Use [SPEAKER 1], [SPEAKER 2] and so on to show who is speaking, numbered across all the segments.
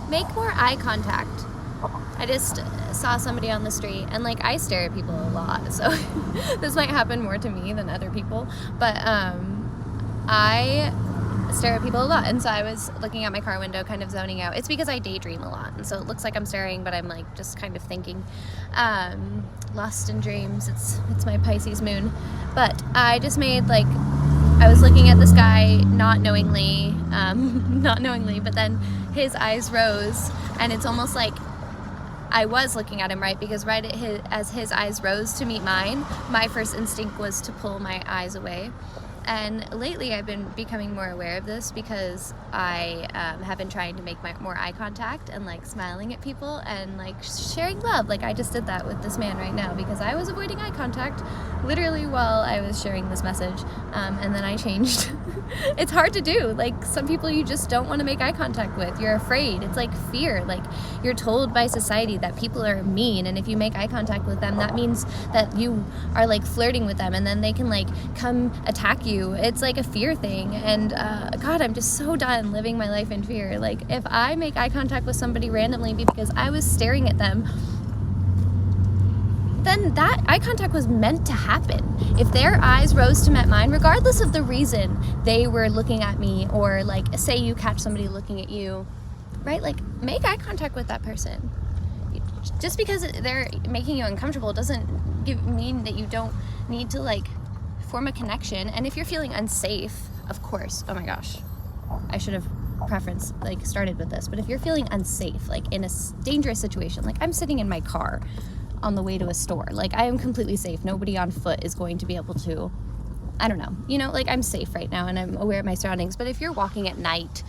[SPEAKER 1] make more eye contact. I just saw somebody on the street, and like I stare at people a lot, so this might happen more to me than other people, but I stare at people a lot, and so I was looking at my car window kind of zoning out. It's because I daydream a lot, and so it looks like I'm staring, but I'm like just kind of thinking. Lost in dreams. It's my Pisces moon. But I just made like, I was looking at the sky not knowingly, but then his eyes rose, and it's almost like I was looking at him, right? Because right at as his eyes rose to meet mine, my first instinct was to pull my eyes away. And lately I've been becoming more aware of this because I have been trying to make more eye contact and like smiling at people and like sharing love. Like I just did that with this man right now because I was avoiding eye contact literally while I was sharing this message, and then I changed. It's hard to do. Like some people you just don't want to make eye contact with. You're afraid. It's like fear. Like you're told by society that people are mean, and if you make eye contact with them, that means that you are like flirting with them, and then they can like come attack you. It's like a fear thing, and God, I'm just so done living my life in fear. Like if I make eye contact with somebody randomly because I was staring at them, then that eye contact was meant to happen. If their eyes rose to meet mine, regardless of the reason they were looking at me, or like say you catch somebody looking at you, right? Like make eye contact with that person. Just because they're making you uncomfortable doesn't mean that you don't need to like form a connection. And if you're feeling unsafe, of course, oh my gosh, I should have started with this, but if you're feeling unsafe, like in a dangerous situation, like I'm sitting in my car on the way to a store, like I am completely safe. Nobody on foot is going to be able to, I don't know, like I'm safe right now and I'm aware of my surroundings. But if you're walking at night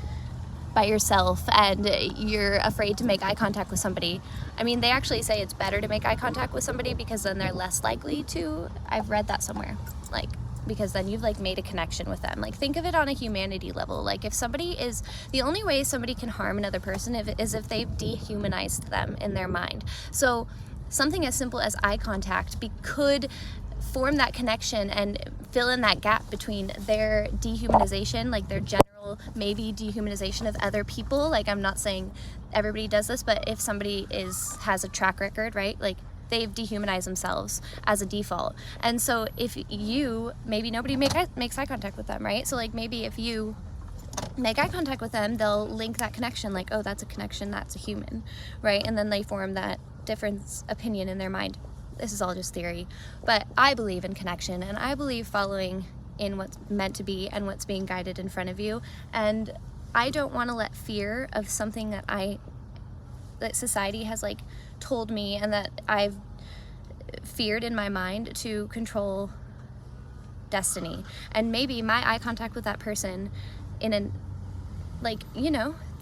[SPEAKER 1] by yourself and you're afraid to make eye contact with somebody, I mean, they actually say it's better to make eye contact with somebody because then they're less likely to, I've read that somewhere, like, because then you've like made a connection with them. Like think of it on a humanity level. Like if somebody is, the only way somebody can harm another person is if they've dehumanized them in their mind. So something as simple as eye contact could form that connection and fill in that gap between their dehumanization, like their general maybe dehumanization of other people. Like I'm not saying everybody does this, but if somebody has a track record, right, like they've dehumanized themselves as a default. And so if you, maybe nobody makes eye contact with them, right? So like maybe if you make eye contact with them, they'll link that connection, like, oh, that's a connection, that's a human, right? And then they form that different opinion in their mind. This is all just theory, but I believe in connection, and I believe following in what's meant to be and what's being guided in front of you. And I don't want to let fear of something that society has like told me and that I've feared in my mind to control destiny. And maybe my eye contact with that person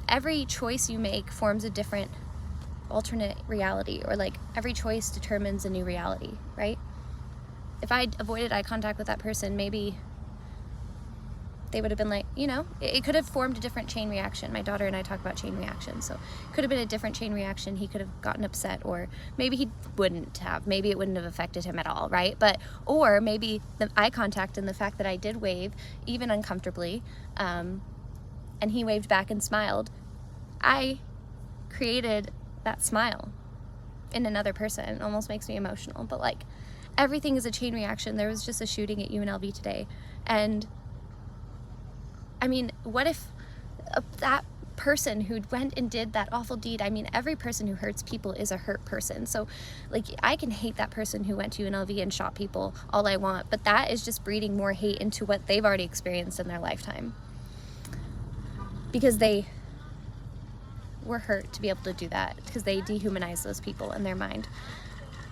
[SPEAKER 1] every choice you make forms a different alternate reality, or like every choice determines a new reality, right? If I avoided eye contact with that person, maybe they would have been like, it could have formed a different chain reaction. My daughter and I talk about chain reactions, so it could have been a different chain reaction. He could have gotten upset, or maybe he wouldn't have. Maybe it wouldn't have affected him at all, right? Or maybe the eye contact and the fact that I did wave, even uncomfortably, and he waved back and smiled, I created that smile in another person. It almost makes me emotional, but like everything is a chain reaction. There was just a shooting at UNLV today, and I mean, what if that person who went and did that awful deed, I mean, every person who hurts people is a hurt person. So like I can hate that person who went to UNLV and shot people all I want, but that is just breeding more hate into what they've already experienced in their lifetime, because they were hurt to be able to do that, because they dehumanize those people in their mind.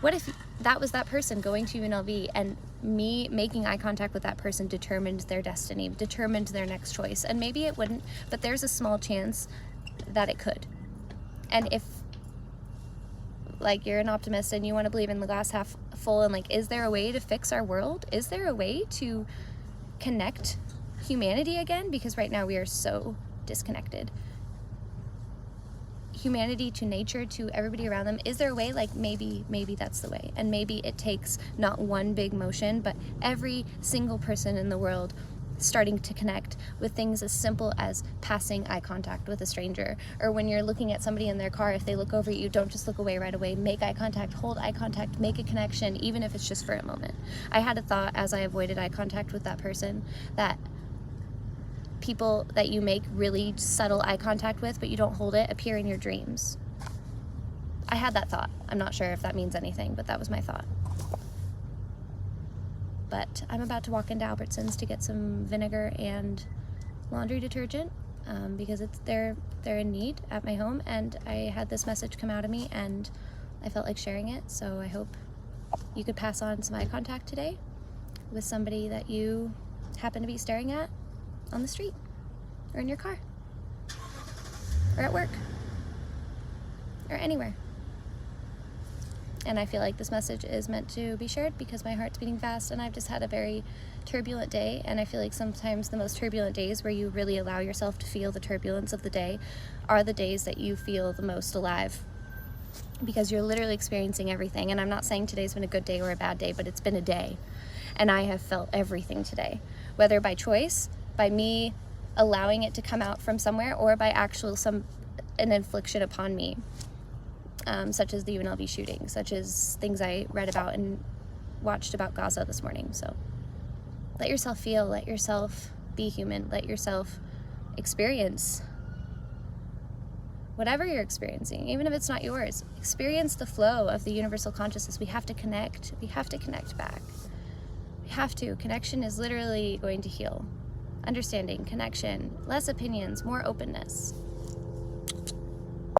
[SPEAKER 1] What if that was that person going to UNLV, and me making eye contact with that person determined their destiny, determined their next choice? And maybe it wouldn't, but there's a small chance that it could. And if like you're an optimist and you want to believe in the glass half full, and like, is there a way to fix our world? Is there a way to connect humanity again? Because right now we are so disconnected. Humanity to nature, to everybody around them. Is there a way? Like maybe that's the way. And maybe it takes not one big motion, but every single person in the world starting to connect with things as simple as passing eye contact with a stranger, or when you're looking at somebody in their car, if they look over at you, don't just look away right away. Make eye contact, hold eye contact, make a connection, even if it's just for a moment. I had a thought as I avoided eye contact with that person, that people that you make really subtle eye contact with but you don't hold it appear in your dreams. I had that thought. I'm not sure if that means anything, but that was my thought. But I'm about to walk into Albertsons to get some vinegar and laundry detergent because they're in need at my home, and I had this message come out of me and I felt like sharing it. So I hope you could pass on some eye contact today with somebody that you happen to be staring at on the street or in your car or at work or anywhere. And I feel like this message is meant to be shared because my heart's beating fast and I've just had a very turbulent day, and I feel like sometimes the most turbulent days, where you really allow yourself to feel the turbulence of the day, are the days that you feel the most alive, because you're literally experiencing everything. And I'm not saying today's been a good day or a bad day, but it's been a day, and I have felt everything today, whether by choice, by me allowing it to come out from somewhere, or by actual an infliction upon me. Such as the UNLV shooting, such as things I read about and watched about Gaza this morning. So let yourself feel, let yourself be human, let yourself experience whatever you're experiencing, even if it's not yours. Experience the flow of the universal consciousness. We have to connect. We have to connect back. We have to. Connection is literally going to heal. Understanding, connection, less opinions, more openness.